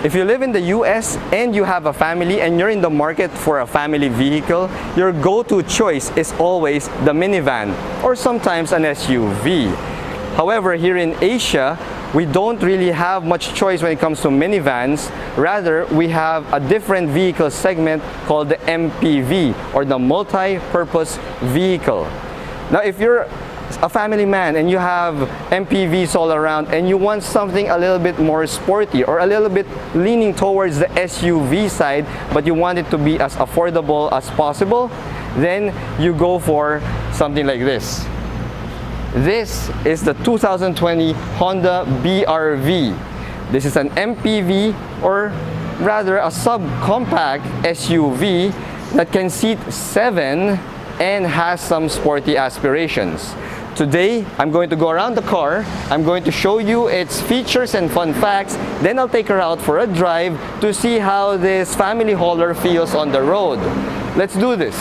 If you live in the US and you have a family and you're in the market for a family vehicle, your go-to choice is always the minivan or sometimes an SUV. However, here in Asia, we don't really have much choice when it comes to minivans. Rather, we have a different vehicle segment called the MPV or the multi-purpose vehicle. Now, if you're a family man and you have MPVs all around and you want something a little bit more sporty or a little bit leaning towards the SUV side, but you want it to be as affordable as possible, then you go for something like this. This is the 2020 Honda BRV. This is an MPV, or rather a subcompact SUV that can seat 7 and has some sporty aspirations. Today, I'm going to go around the car, I'm going to show you its features and fun facts, then I'll take her out for a drive to see how this family hauler feels on the road. Let's do this!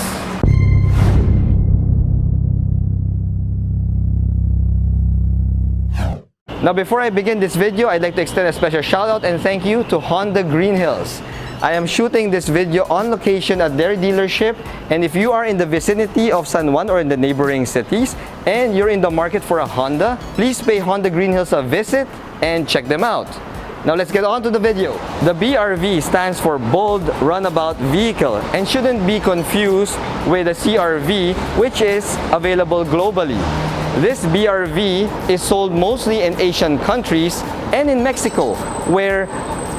Now before I begin this video, I'd like to extend a special shout out and thank you to Honda Green Hills. I am shooting this video on location at their dealership, and if you are in the vicinity of San Juan or in the neighboring cities and you're in the market for a Honda, please pay Honda Green Hills a visit and check them out. Now let's get on to the video. The BRV stands for Bold Runabout Vehicle and shouldn't be confused with the CRV, which is available globally. This BRV is sold mostly in Asian countries and in Mexico, where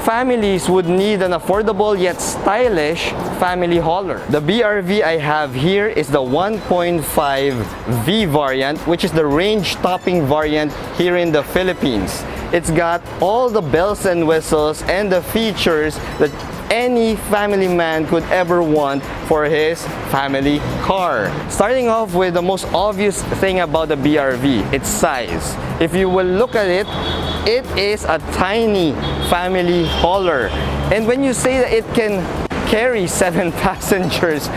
families would need an affordable yet stylish family hauler. The BRV I have here is the 1.5 V-Variant, which is the range-topping variant here in the Philippines. It's got all the bells and whistles and the features that any family man could ever want for his family car. Starting off with the most obvious thing about the BRV, its size. If you will look at it, it is a tiny family hauler. And when you say that it can carry 7 passengers,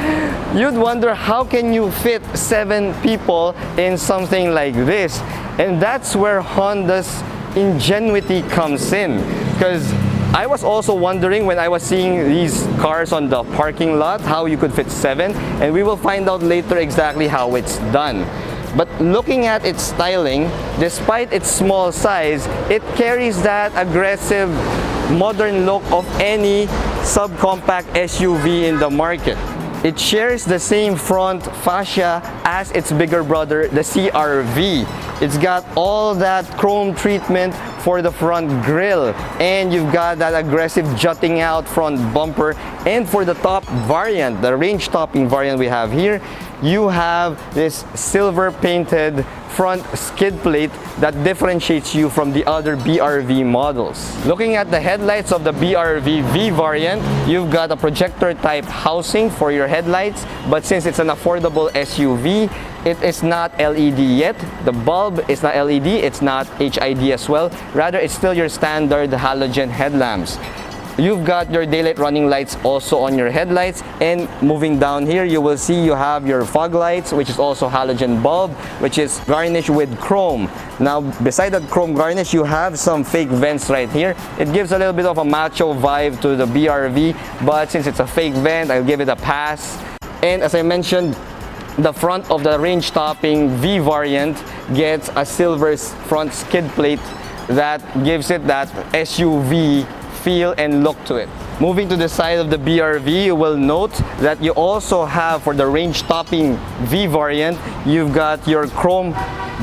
you'd wonder how can you fit 7 people in something like this? And that's where Honda's ingenuity comes in, because I was also wondering when I was seeing these cars on the parking lot how you could fit 7, and we will find out later exactly how it's done. But looking at its styling, despite its small size, it carries that aggressive modern look of any subcompact SUV in the market. It shares the same front fascia as its bigger brother, the CRV. It's got all that chrome treatment for the front grille, and you've got that aggressive jutting out front bumper. And for the top variant, the range topping variant we have here, you have this silver painted front skid plate that differentiates you from the other BRV models. Looking at the headlights of the BRV V-Variant, you've got a projector type housing for your headlights, but since it's an affordable SUV, it is not LED yet. The bulb is not LED, it's not HID as well. Rather, it's still your standard halogen headlamps. You've got your daylight running lights also on your headlights, and moving down here you will see you have your fog lights, which is also halogen bulb, which is garnished with chrome. Now beside that chrome garnish, you have some fake vents right here. It gives a little bit of a macho vibe to the BRV, but since it's a fake vent, I'll give it a pass. And as I mentioned, the front of the range topping V variant gets a silver front skid plate that gives it that SUV feel and look to it. Moving to the side of the BRV, you will note that you also have, for the range topping V variant, you've got your chrome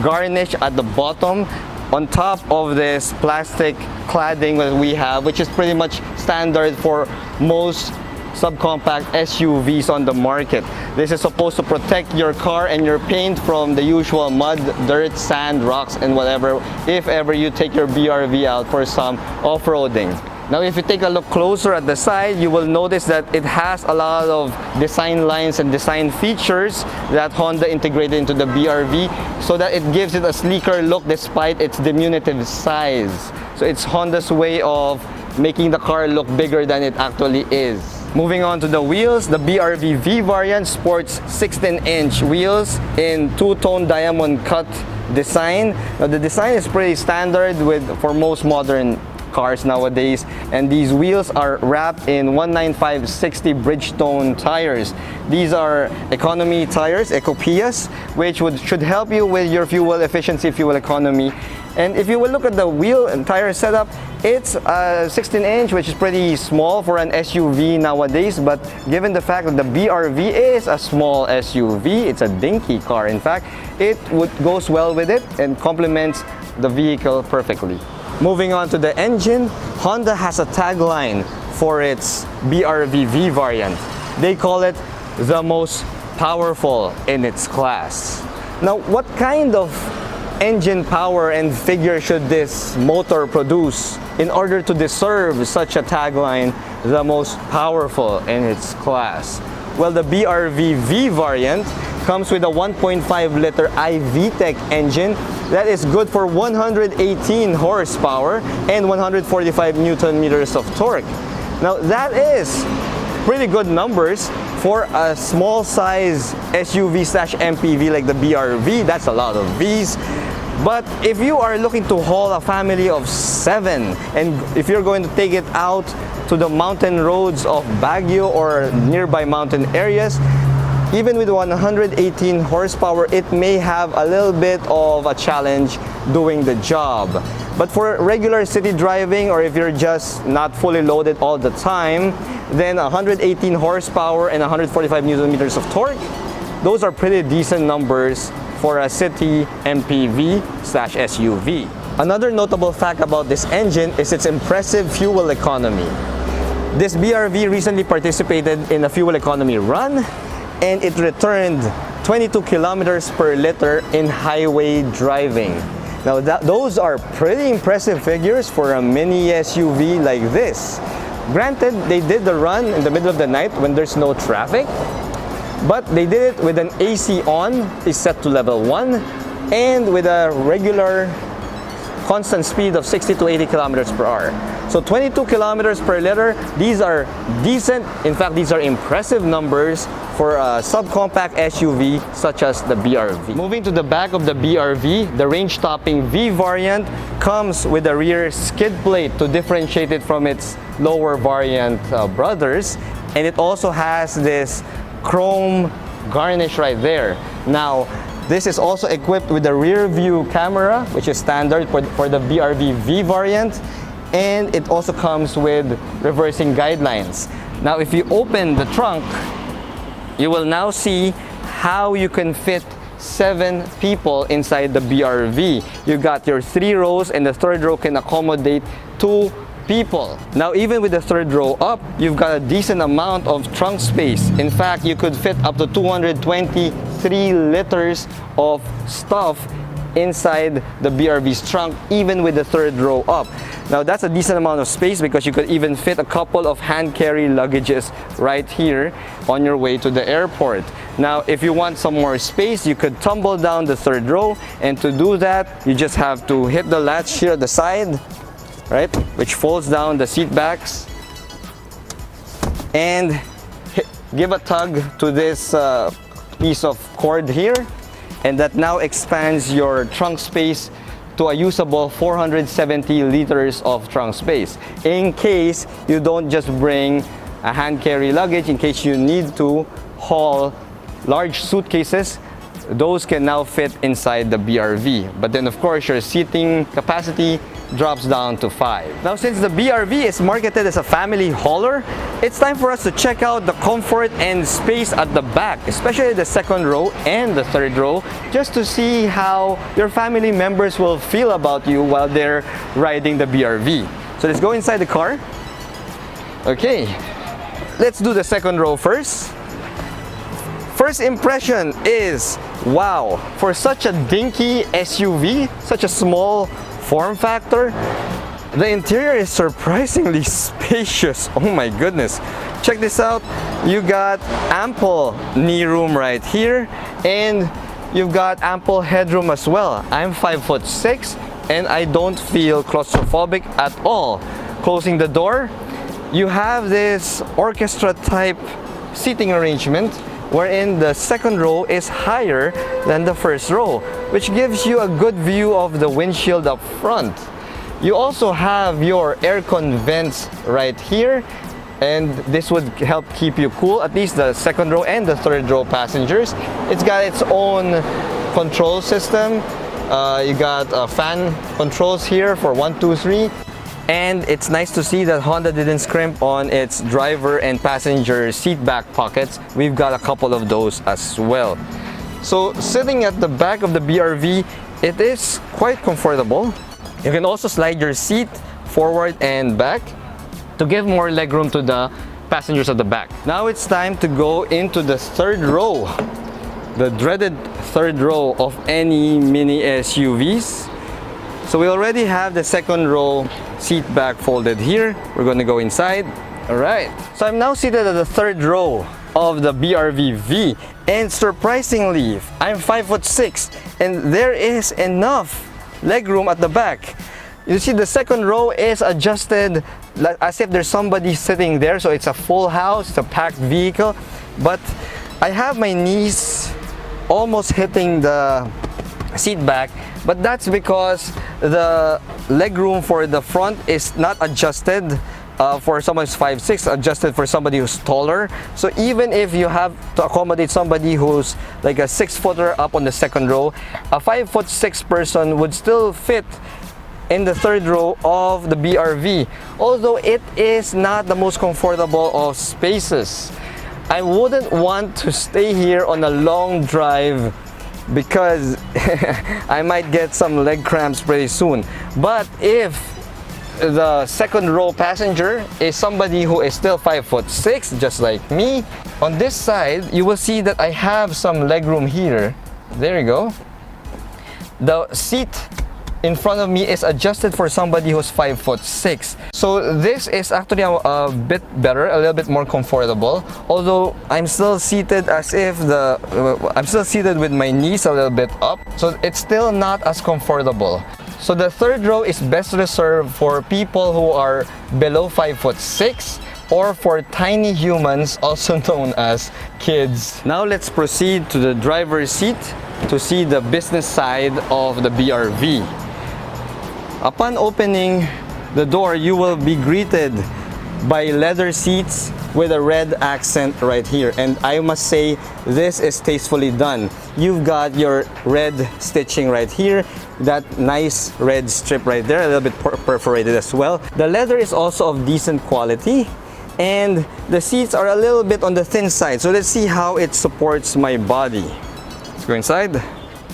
garnish at the bottom on top of this plastic cladding that we have, which is pretty much standard for most subcompact SUVs on the market. This is supposed to protect your car and your paint from the usual mud, dirt, sand, rocks, and whatever, if ever you take your BRV out for some off-roading. Now if you take a look closer at the side, you will notice that it has a lot of design lines and design features that Honda integrated into the BRV, so that it gives it a sleeker look despite its diminutive size. So it's Honda's way of making the car look bigger than it actually is. Moving on to the wheels, the BRV V-Variant sports 16-inch wheels in two-tone diamond cut design. Now the design is pretty standard for most modern cars nowadays, and these wheels are wrapped in 195/60 Bridgestone tires. These are economy tires, Ecopias, which should help you with your fuel efficiency, fuel economy. And if you will look at the wheel and tire setup, it's a 16-inch, which is pretty small for an SUV nowadays. But given the fact that the BRV is a small SUV, it's a dinky car. In fact, it goes well with it and complements the vehicle perfectly. Moving on to the engine, Honda has a tagline for its BRV V-Variant. They call it the most powerful in its class. Now, what kind of engine power and figure should this motor produce in order to deserve such a tagline, the most powerful in its class? Well, the BRV V-Variant comes with a 1.5-liter i-vtec engine that is good for 118 horsepower and 145 Newton meters of torque. Now, that is pretty good numbers for a small size SUV/MPV like the BRV. That's a lot of Vs. But if you are looking to haul a family of 7, and if you're going to take it out to the mountain roads of Baguio or nearby mountain areas, even with 118 horsepower, it may have a little bit of a challenge doing the job. But for regular city driving, or if you're just not fully loaded all the time, then 118 horsepower and 145 Newton meters of torque, those are pretty decent numbers for a city MPV/SUV. Another notable fact about this engine is its impressive fuel economy. This BRV recently participated in a fuel economy run, and it returned 22 kilometers per liter in highway driving. Now those are pretty impressive figures for a mini SUV like this. Granted, they did the run in the middle of the night when there's no traffic, but they did it with an AC on, is set to level 1, and with a regular constant speed of 60 to 80 kilometers per hour. So 22 kilometers per liter, these are decent. In fact, these are impressive numbers for a subcompact SUV such as the BRV. Moving to the back of the BRV, the range-topping V-Variant comes with a rear skid plate to differentiate it from its lower variant brothers. And it also has this chrome garnish right there. Now, this is also equipped with a rear view camera, which is standard for the BRV V-Variant, and it also comes with reversing guidelines. Now, if you open the trunk, you will now see how you can fit 7 people inside the BRV. You got your 3 rows, and the 3rd row can accommodate 2 people. Now, even with the 3rd row up, you've got a decent amount of trunk space. In fact, you could fit up to 223 liters of stuff inside the BRV's trunk, even with the 3rd row up. Now, that's a decent amount of space because you could even fit a couple of hand carry luggages right here on your way to the airport. Now, if you want some more space, you could tumble down the 3rd row, and to do that, you just have to hit the latch here at the side, right, which folds down the seat backs, and give a tug to this piece of cord here, and that now expands your trunk space to a usable 470 liters of trunk space, in case you don't just bring a hand carry luggage. In case you need to haul large suitcases, those can now fit inside the BRV. But then, of course, your seating capacity drops down to 5. Now, since the BRV is marketed as a family hauler, it's time for us to check out the comfort and space at the back, especially the 2nd row and the 3rd row, just to see how your family members will feel about you while they're riding the BRV. So let's go inside the car. Okay, let's do the 2nd row first. First impression is, wow, for such a dinky SUV, such a small form factor, the interior is surprisingly spacious. Oh my goodness. Check this out. You got ample knee room right here, and you've got ample headroom as well. I'm 5'6" and I don't feel claustrophobic at all. Closing the door, you have this orchestra type seating arrangement wherein the 2nd row is higher than the 1st row, which gives you a good view of the windshield up front. You also have your aircon vents right here, and this would help keep you cool, at least the second row and the third row passengers. It's got its own control system. You got fan controls here for 1, 2, 3. And it's nice to see that Honda didn't scrimp on its driver and passenger seat back pockets. We've got a couple of those as well. So sitting at the back of the BRV, it is quite comfortable. You can also slide your seat forward and back to give more legroom to the passengers at the back. Now it's time to go into the third row, the dreaded third row of any mini SUVs. So we already have the second row seat back folded here. We're going to go inside. All right. So I'm now seated at the third row of the BRV V, and surprisingly, I'm 5'6", and there is enough legroom at the back. You see, the second row is adjusted as if there's somebody sitting there, so it's a full house, it's a packed vehicle. But I have my knees almost hitting the seat back, but that's because the legroom for the front is not adjusted for someone who's 5'6", adjusted for somebody who's taller. So even if you have to accommodate somebody who's like a 6-footer up on the second row, a 5'6" person would still fit in the third row of the BRV, although it is not the most comfortable of spaces. I wouldn't want to stay here on a long drive because I might get some leg cramps pretty soon. But if the second row passenger is somebody who is still 5'6", just like me, on this side you will see that I have some legroom here. There you go. The seat in front of me is adjusted for somebody who's 5'6". So this is actually a bit better, a little bit more comfortable. Although I'm still seated as if I'm still seated with my knees a little bit up, so it's still not as comfortable. So the third row is best reserved for people who are below 5'6", or for tiny humans, also known as kids. Now let's proceed to the driver's seat to see the business side of the BRV. Upon opening the door, you will be greeted by leather seats with a red accent right here, and I must say this is tastefully done. You've got your red stitching right here, that nice red strip right there, a little bit perforated as well. The leather is also of decent quality, and the seats are a little bit on the thin side, so let's see how it supports my body. Let's go inside.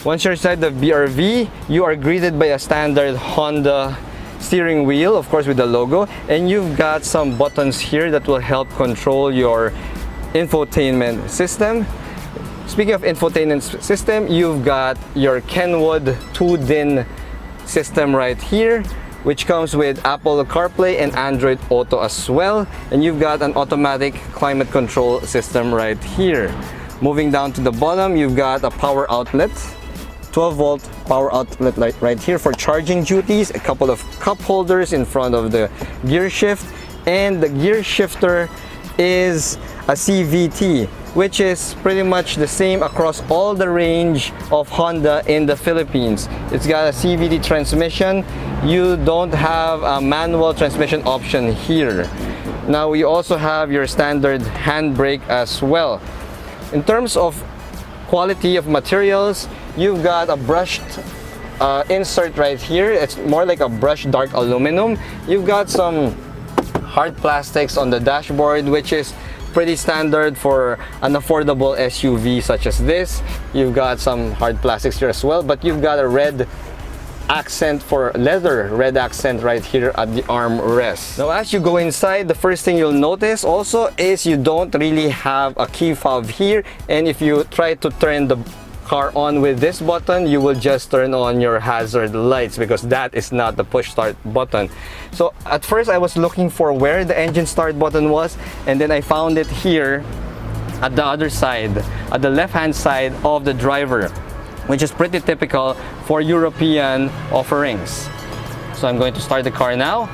Once you're inside the BRV, you are greeted by a standard Honda steering wheel, of course with the logo, and you've got some buttons here that will help control your infotainment system. Speaking of infotainment system, you've got your Kenwood 2-DIN system right here, which comes with Apple CarPlay and Android Auto as well, and you've got an automatic climate control system right here. Moving down to the bottom, you've got a power outlet, 12-volt power outlet right here for charging duties, a couple of cup holders in front of the gear shift, and the gear shifter is a CVT, which is pretty much the same across all the range of Honda in the Philippines. It's got a CVT transmission. You don't have a manual transmission option here. Now we also have your standard handbrake as well. In terms of quality of materials, you've got a brushed insert right here. It's more like a brushed dark aluminum. You've got some hard plastics on the dashboard, which is pretty standard for an affordable SUV such as this. You've got some hard plastics here as well, but you've got a red accent for leather, red accent right here at the armrest. Now as you go inside, the first thing you'll notice also is you don't really have a key fob here, and if you try to turn the car on with this button, you will just turn on your hazard lights because that is not the push start button. So at first I was looking for where the engine start button was, and then I found it here at the other side, at the left hand side of the driver, which is pretty typical for European offerings. So I'm going to start the car now.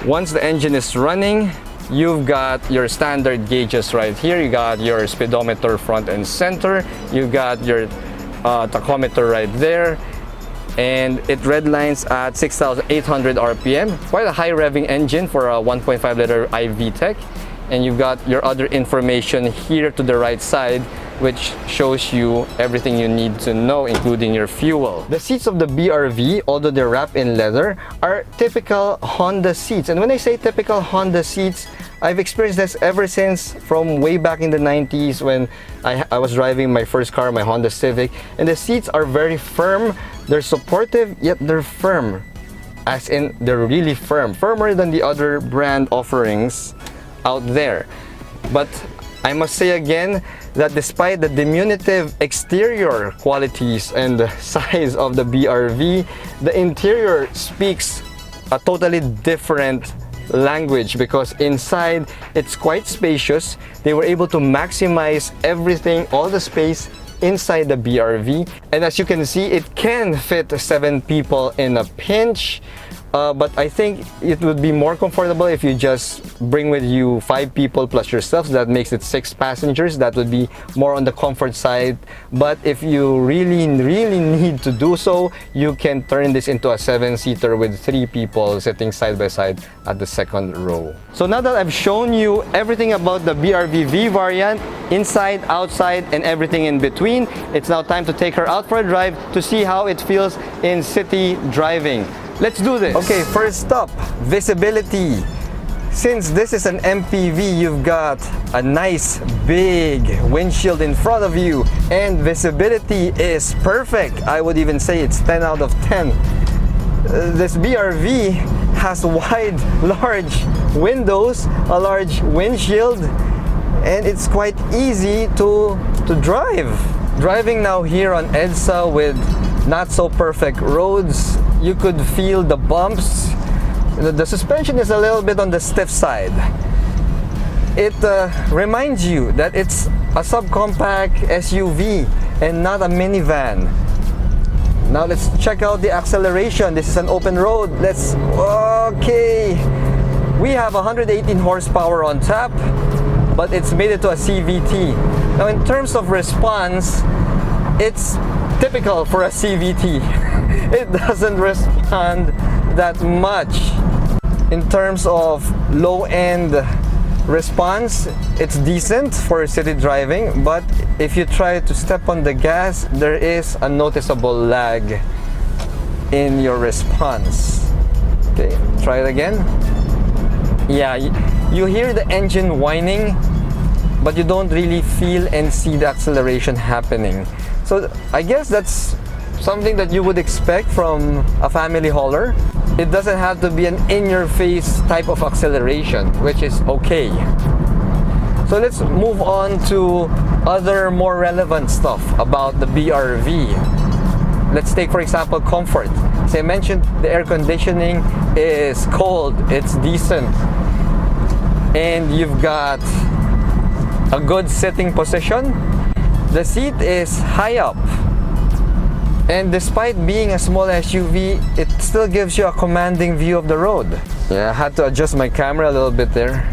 Once the engine is running, you've got your standard gauges right here. You got your speedometer front and center. You got your tachometer right there. and it redlines at 6,800 RPM. Quite a high revving engine for a 1.5 liter i-vtec. And you've got your other information here to the right side, which shows you everything you need to know, including your fuel. The seats of the BRV, although they're wrapped in leather, are typical Honda seats. And when I say typical Honda seats, I've experienced this ever since from way back in the 90s when I was driving my first car, my Honda Civic. And the seats are very firm. They're supportive, yet they're firm. As in, they're really firm. Firmer than the other brand offerings out there. But I must say again that despite the diminutive exterior qualities and the size of the BRV, the interior speaks a totally different language, because inside it's quite spacious. They were able to maximize everything, all the space inside the BRV, and as you can see, it can fit 7 people in a pinch. But I think it would be more comfortable if you just bring with you 5 people plus yourself. So that makes it 6 passengers. That would be more on the comfort side. But if you really need to do so, you can turn this into a 7-seater with 3 people sitting side by side at the second row. So now that I've shown you everything about the BRV V-Variant, inside, outside, and everything in between, it's now time to take her out for a drive to see how it feels in city driving. Let's do this. Okay, first up, visibility. Since this is an MPV, you've got a nice big windshield in front of you, and visibility is perfect. I would even say it's 10 out of 10. This BRV has wide, large windows, a large windshield, and it's quite easy to drive. Driving now here on EDSA with not so perfect roads, you could feel the bumps. The suspension is a little bit on the stiff side. It reminds you that it's a subcompact SUV and not a minivan. Now let's check out the acceleration. This is an open road. Okay. We have 118 horsepower on tap, but it's made it to a CVT. Now in terms of response, it's typical for a CVT. It doesn't respond that much. In terms of low-end response, it's decent for city driving, but if you try to step on the gas, there is a noticeable lag in your response. Okay, try it again. Yeah, you hear the engine whining, but you don't really feel and see the acceleration happening. So I guess that's something that you would expect from a family hauler. It doesn't have to be an in-your-face type of acceleration, which is okay. So let's move on to other more relevant stuff about the BRV. Let's take, for example, comfort. As I mentioned, the air conditioning is cold, it's decent, and you've got a good sitting position. The seat is high up, and despite being a small SUV, it still gives you a commanding view of the road. Yeah, I had to adjust my camera a little bit there.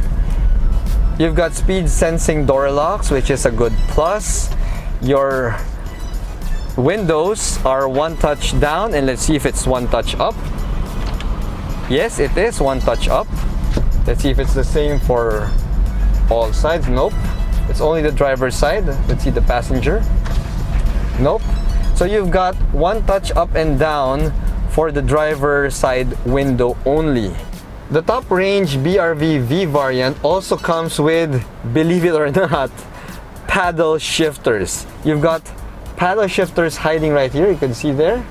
You've got speed sensing door locks, which is a good plus. Your windows are 1 touch down, and let's see if it's 1 touch up. Yes, it is 1 touch up. Let's see if it's the same for all sides. Nope. It's only the driver's side. Let's see the passenger. Nope. So you've got 1 touch up and down for the driver's side window only. The top range BRV V-Variant also comes with, believe it or not, paddle shifters. You've got paddle shifters hiding right here. You can see there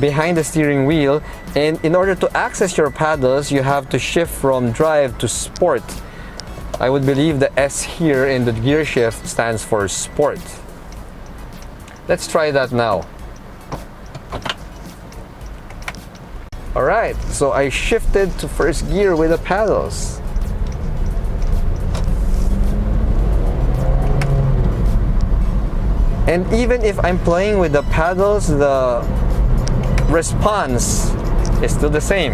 behind the steering wheel. And in order to access your paddles, you have to shift from drive to sport. I would believe the S here in the gear shift stands for sport. Let's try that now. Alright, so I shifted to first gear with the paddles. And even if I'm playing with the paddles, the response is still the same.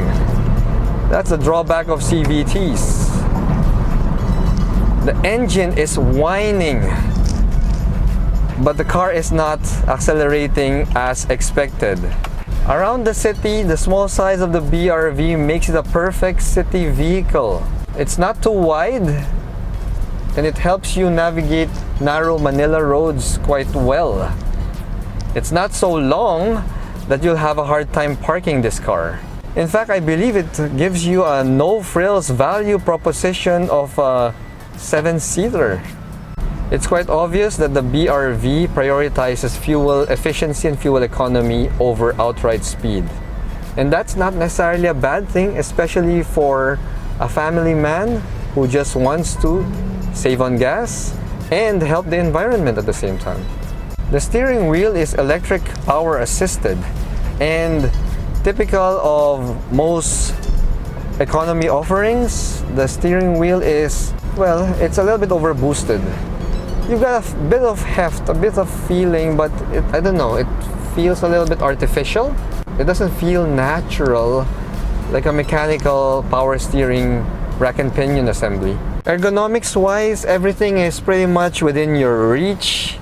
That's the drawback of CVTs. The engine is whining, but the car is not accelerating as expected. Around the city, the small size of the BRV makes it a perfect city vehicle. It's not too wide, and it helps you navigate narrow Manila roads quite well. It's not so long that you'll have a hard time parking this car. In fact, I believe it gives you a no-frills value proposition of a 7-seater. It's quite obvious that the BRV prioritizes fuel efficiency and fuel economy over outright speed. And that's not necessarily a bad thing, especially for a family man who just wants to save on gas and help the environment at the same time. The steering wheel is electric power assisted, and typical of most economy offerings, the steering wheel is, well, it's a little bit over boosted. You've got a bit of heft, a bit of feeling, but I don't know, it feels a little bit artificial. It doesn't feel natural like a mechanical power steering rack and pinion assembly. Ergonomics wise, everything is pretty much within your reach.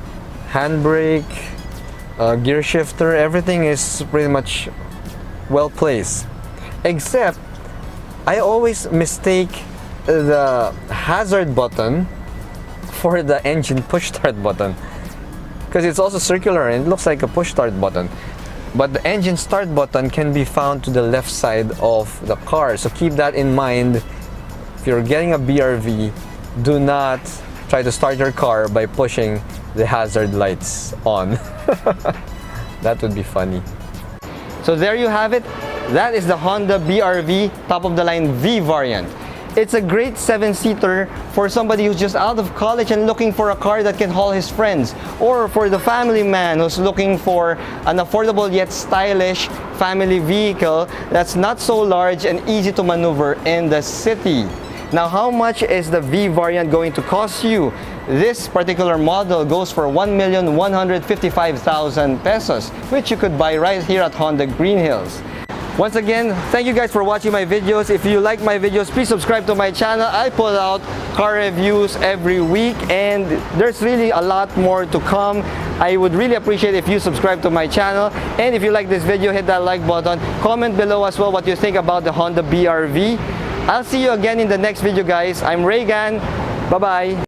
Handbrake, gear shifter, everything is pretty much well placed. Except, I always mistake the hazard button for the engine push start button, because it's also circular and it looks like a push start button. But the engine start button can be found to the left side of the car, so keep that in mind. If you're getting a BRV, do not try to start your car by pushing the hazard lights on. That would be funny. So there you have it. That is the Honda BRV top-of-the-line V-Variant. It's a great 7-seater for somebody who's just out of college and looking for a car that can haul his friends, or for the family man who's looking for an affordable yet stylish family vehicle that's not so large and easy to maneuver in the city. Now, how much is the V-Variant going to cost you? This particular model goes for 1,155,000 pesos, which you could buy right here at Honda Green Hills. Once again, thank you guys for watching my videos. If you like my videos, please subscribe to my channel. I put out car reviews every week, and there's really a lot more to come. I would really appreciate if you subscribe to my channel. And if you like this video, hit that like button. Comment below as well what you think about the Honda BRV. I'll see you again in the next video, guys. I'm Reagan. Bye-bye.